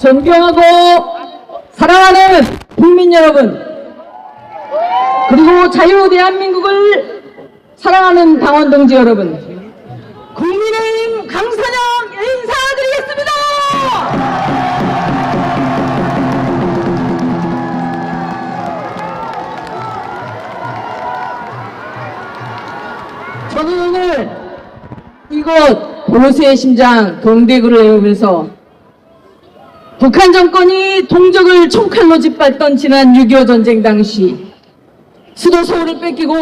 존경하고 사랑하는 국민 여러분, 그리고 자유 대한민국을 사랑하는 당원 동지 여러분, 국민의힘 강선영 인사드리겠습니다. 저는 오늘 이곳 보수의 심장 동대구를 내오면서 북한 정권이 동족을 총칼로 짓밟던 지난 6.25 전쟁 당시 수도 서울을 뺏기고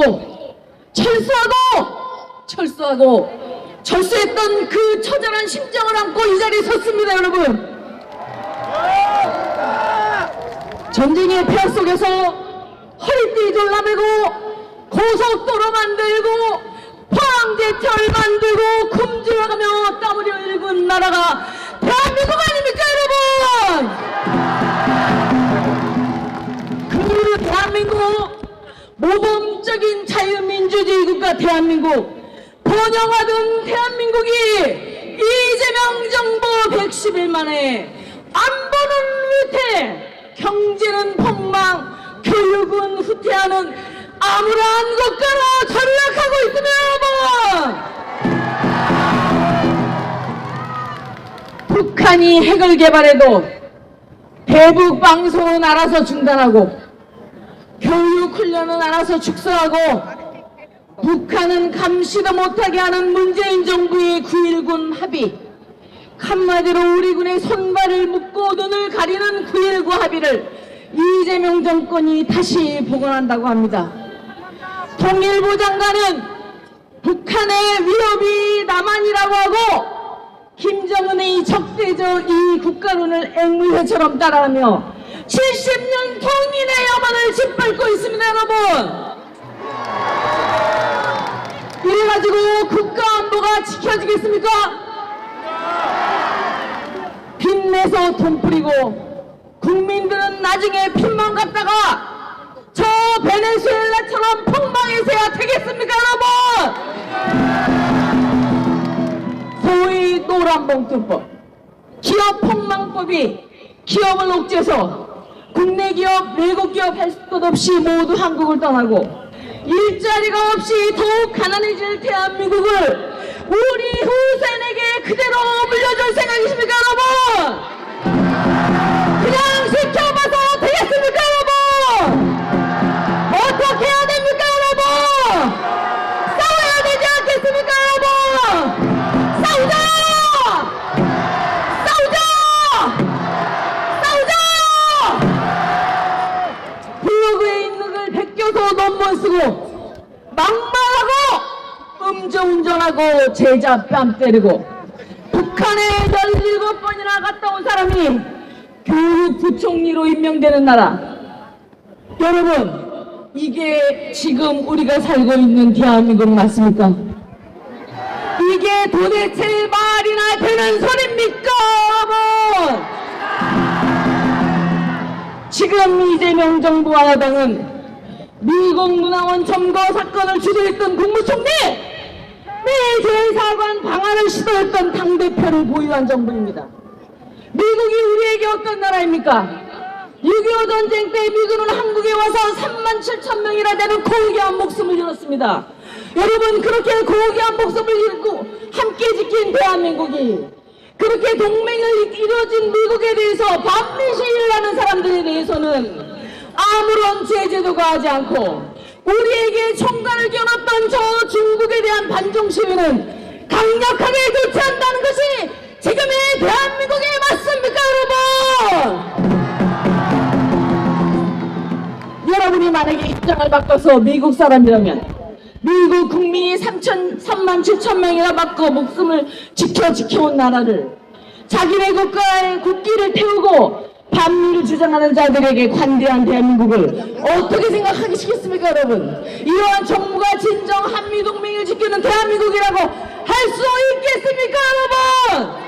철수했던 그 처절한 심정을 안고 이 자리에 섰습니다, 여러분. 전쟁의 폐허 속에서 허리띠 졸라매고 고속도로 만들고 포항제철 만들고 굶주려가며 땀 흘려 일군 나라가 대한민국 아닙니까, 여러분? 그 대한민국, 모범적인 자유민주주의 국가 대한민국, 번영하던 대한민국이 이재명 정부 110일 만에 안보는 위태, 경제는 폭망, 교육은 후퇴하는 암울한 국가로 전락하고 있으면, 여러분, 북한이 핵을 개발해도 대북 방송은 알아서 중단하고 교육 훈련은 알아서 축소하고 북한은 감시도 못하게 하는 문재인 정부의 9.19 합의, 한마디로 우리 군의 손발을 묶고 눈을 가리는 9.19 합의를 이재명 정권이 다시 복원한다고 합니다. 통일부 장관은 북한의 위협이 남한이라고 하고 김정은의 적대적 이 국가론을 앵무새처럼 따라하며 70년 통일의 야만을 짓밟고 있습니다, 여러분. 이래가지고 국가안보가 지켜지겠습니까? 빚내서 돈 뿌리고 국민들은 나중에 빚만 갚다가 저 베네수엘라처럼 폭망해서야 되겠습니까, 여러분? 소위 노란봉투법, 기업폭망법이 기업을 옥죄서 국내 기업, 외국 기업 할 것 없이 모두 한국을 떠나고 일자리가 없이 더욱 가난해질 대한민국을 우리 후세에게 그대로 물려줄 생각이십니까, 여러분? 그냥 지켜봐서 되겠습니까, 여러분? 어떻게 해야 됩니까, 여러분? 싸워야 되지 않겠습니까, 여러분? 싸우자! 블로그에 있는 걸 베껴서 논문 쓰고 막말하고 음주운전하고 제자 뺨 때리고 북한에 17번이나 갔다 온 사람이 교육부총리로 임명되는 나라, 여러분, 이게 지금 우리가 살고 있는 대한민국 맞습니까? 이게 도대체 말이나 되는 소리입니까, 여러분? 지금 이재명 정부와 여당은 미국 문화원 점거 사건을 주도했던 국무총리, 미 대사관 방한을 시도했던 당대표를 보유한 정부입니다. 미국이 우리에게 어떤 나라입니까? 6.25 전쟁 때 미군은 한국에 와서 37,000명이나 되는 고귀한 목숨을 잃었습니다. 여러분, 그렇게 고귀한 목숨을 잃고 함께 지킨 대한민국이 그렇게 동맹을 이루어진 미국에 대해서 반미시위를 하는 사람들에 대해서는 아무런 제재도 가하지 않고 우리에게 총괄을 겨눴던 저 중국에 대한 반중 시위는 강력하게 조치한다는 것이 지금의 대한민국에 맞습니까, 여러분? 여러분이 만약에 입장을 바꿔서 미국 사람이라면 미국 국민이 37,000명이나 바꿔 목숨을 지켜온 나라를 자기네 국가의 국기를 태우고 반미를 주장하는 자들에게 관대한 대한민국을 어떻게 생각하시겠습니까, 여러분? 이러한 정부가 진정 한미동맹을 지키는 대한민국이라고 할 수 있겠습니까, 여러분?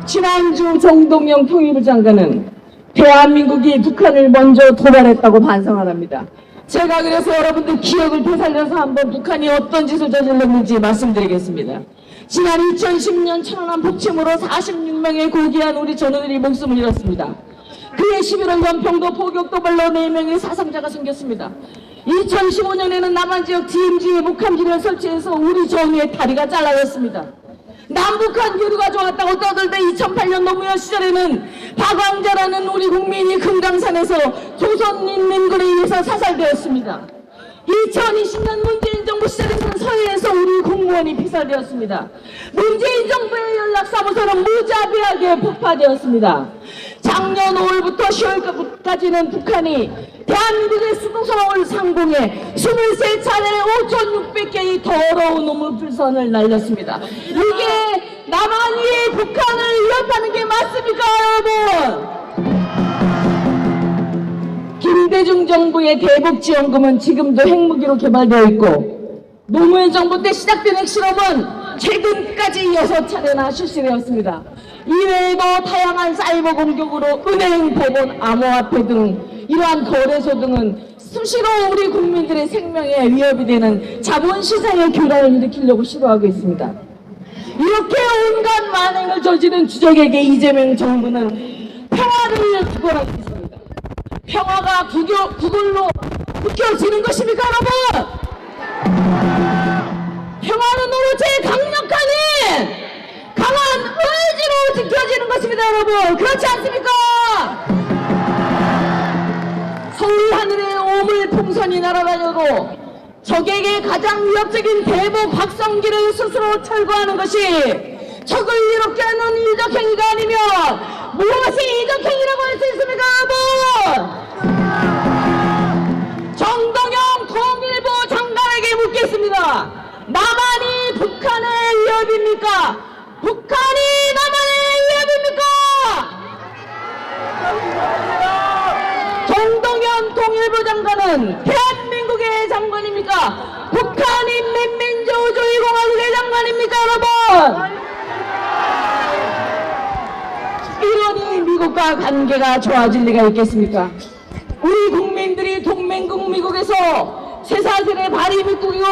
지난주 정동영 통일부 장관은 대한민국이 북한을 먼저 도발했다고 반성하랍니다. 제가 그래서 여러분들 기억을 되살려서 한번 북한이 어떤 짓을 저질렀는지 말씀드리겠습니다. 지난 2010년 천안함 북침으로 46명의 고귀한 우리 전우들이 목숨을 잃었습니다. 그해 11월 연평도 포격 도발로 4명의 사상자가 생겼습니다. 2015년에는 남한지역 DMZ에 북한기를 설치해서 우리 전우의 다리가 잘라졌습니다. 남북한 교류가 좋았다고 떠들던 2008년 노무현 시절에는 박왕자라는 우리 국민이 금강산에서 조선인민군에 의해서 사살되었습니다. 2020년 문재인 정부 시절에는 서해에서 우리 공무원이 피살되었습니다. 문재인 정부의 연락사무소는 무자비하게 폭파되었습니다. 작년 5월부터 10월까지는 북한이 대한민국의 수도서울 상공에 23차례 5,600개의 더러운 우물불선을 날렸습니다. 이게 남한이 북한을 위협하는 게 맞습니까, 여러분? 김대중 정부의 대북지원금은 지금도 핵무기로 개발되어 있고, 노무현 정부 때 시작된 핵실험은 최근까지 6차례나 실시되었습니다. 이외에도 다양한 사이버 공격으로 은행, 법원, 암호화폐 등 이러한 거래소 등은 수시로 우리 국민들의 생명에 위협이 되는 자본시장의 교란을 일으키려고 시도하고 있습니다. 이렇게 온갖 만행을 저지른 주적에게 이재명 정부는 평화를 구걸하고 있습니다. 평화가 구걸로 지켜지는 것입니까, 여러분? 평화는 오로지 강력한 강한 의지로 지켜지는 것입니다, 여러분. 그렇지 않습니까? 서울 하늘에 오물풍선이 날아다녀도 적에게 가장 위협적인 대북 확성기를 스스로 철거하는 것이 적을 이롭게 하는 이적행위가 아니면 무엇이 이적행위라고 할 수 있습니까, 여러분? 정동영 통일부 장관에게 묻겠습니다. 남한이 북한의 위협입니까? 북한이 남한의 위협입니까? 정동영 통일부 장관은 대한민국의 장관입니까? 북한인민민주주의공화국의 장관입니까, 여러분? 이러니 미국과 관계가 좋아질 리가 있겠습니까? 우리 국민들이 동맹국 미국에서 쇠사슬에 발이 묶이고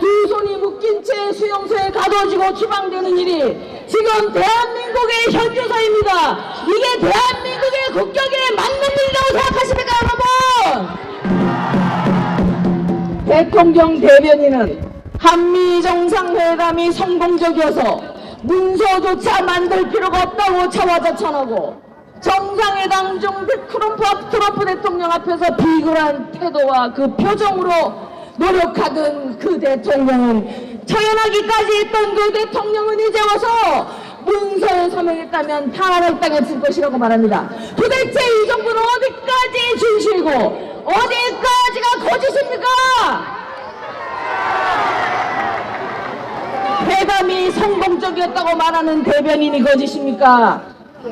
두 손이 묶인 채 수용소에 가둬지고 추방되는 일이 지금 대한민국의 현주소입니다. 이게 대한민국의 국격에 맞는 일이라고 생각하십니까, 여러분? 대통령 대변인은 한미 정상회담이 성공적이어서 문서조차 만들 필요가 없다고 자화자찬하고 정상회담 중 트럼프 대통령 앞에서 비굴한 태도와 그 표정으로 노력하던 그 대통령은 처연하기까지 했던 그 대통령은 이제 와서 문서에 서명했다면 탄핵당했을 것이라고 말합니다. 도대체 이 정부는 어디까지 진실이고 어디까지가 거짓입니까? 회담이 성공적이었다고 말하는 대변인이 거짓입니까?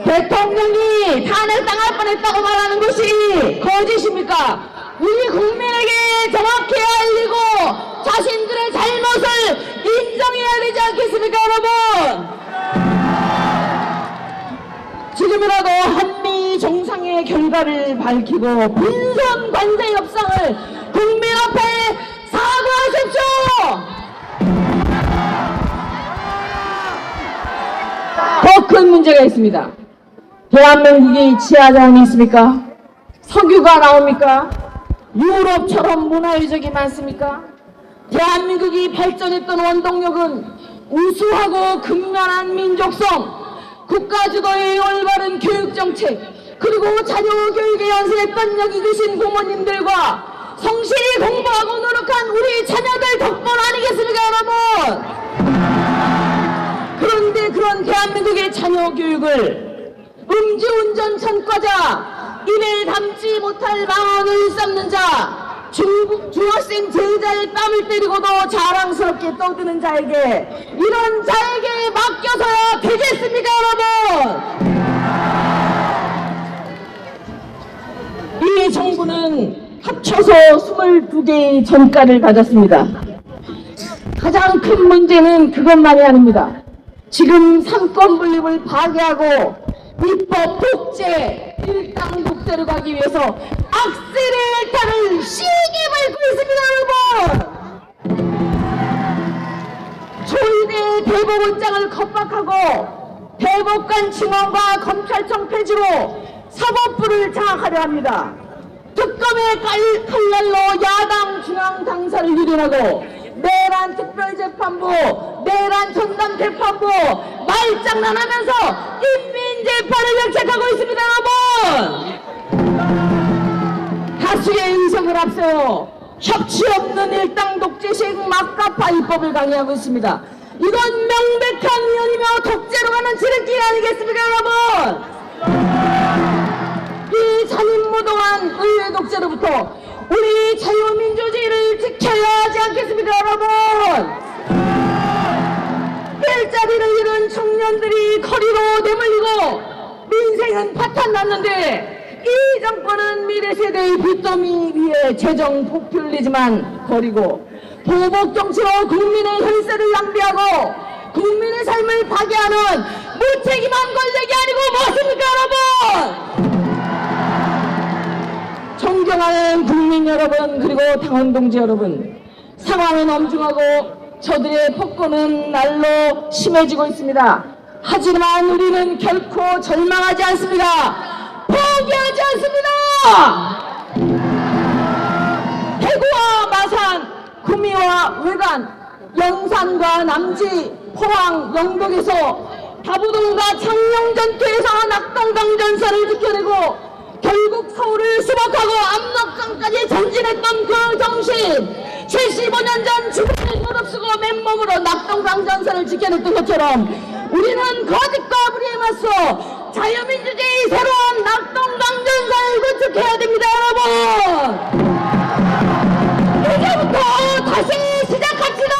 대통령이 탄핵당할 뻔했다고 말하는 것이 거짓입니까? 우리 국민에게 정확히 알리고 자신들의 잘못을 인정해야 되지 않겠습니까, 여러분? 지금이라도 한미 정상의 결과를 밝히고 빈손 관세 협상을 국민 앞에 사과하십시오! 더 큰 문제가 있습니다. 대한민국이 지하자원이 있습니까? 석유가 나옵니까? 유럽처럼 문화유적이 많습니까? 대한민국이 발전했던 원동력은 우수하고 극렬한 민족성, 국가주도의 올바른 교육정책, 그리고 자녀 교육에 연수했던 여기 계신 부모님들과 성실히 공부하고 노력한 우리 자녀들 덕분 아니겠습니까, 여러분? 그런데 그런 대한민국의 자녀 교육을 음주운전 전과자, 입에 담지 못할 망언을 썩는 자, 중학생 제자의 뺨을 때리고도 자랑스럽게 떠드는 자에게, 이런 자에게 맡겨서야 되겠습니까, 여러분? 이 정부는 합쳐서 22개의 전과를 가졌습니다. 가장 큰 문제는 그것만이 아닙니다. 지금 삼권 분립을 파괴하고 입법 독재, 일당독재로 가기 위해서 악셀레이터를 시게 밟고 있습니다, 여러분! 초이대 대법원장을 겁박하고 대법관 증언과 검찰청 폐지로 사법부를 장악하려 합니다. 특검의 칼날로 야당 중앙 당사를 유린하고 내란 특별재판부, 내란 전담재판부 말장난하면서 인민재판을 정책하고 있습니다. 여러분, 다수의 의석을 앞세워 협치 없는 일당 독재식 막가파 입법을 강의하고 있습니다. 이건 명백한 위헌이며 독재로 가는 지름길 아니겠습니까, 여러분? 이 잔인무도한 의회 독재로부터 우리 자유민주주의를 지켜야 하지 않겠습니까, 여러분? 일자리를 잃은 청년들이 거리로 내몰리고 민생은 파탄났는데 이 정권은 미래세대의 빚더미 위에 재정 포퓰리즘만 거리고 보복정치로 국민의 혈세를 낭비하고 국민의 삶을 파괴하는 무책임한 권력이 아니고 무엇입니까, 여러분? 존경하는 국민 여러분, 그리고 당원 동지 여러분, 상황은 엄중하고 저들의 폭거는 날로 심해지고 있습니다. 하지만 우리는 결코 절망하지 않습니다. 포기하지 않습니다. 대구와 마산, 구미와 외관, 영산과 남지, 포항, 영덕에서 다부동과 창녕전투에서 낙동강전선을 지켜내고 결국 서울을 수복하고 압록강까지 전진했던 그 정신, 75년 전 죽음을 무릅쓰고 맨몸으로 낙동강전선을 지켜냈던 것처럼 우리는 거짓과 불의에 맞서 자유민주주의 새로운 낙동강전선을 구축해야 됩니다, 여러분. 이제부터 다시 시작합시다.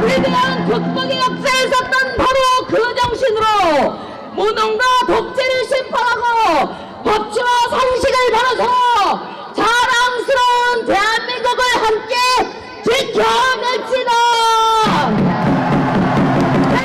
위대한 극복의 역사에 섰던 바로 그 정신으로 무능과 독재를 심판하고 법치와 상식을 바로서 자랑스러운 대한민국을 함께 지켜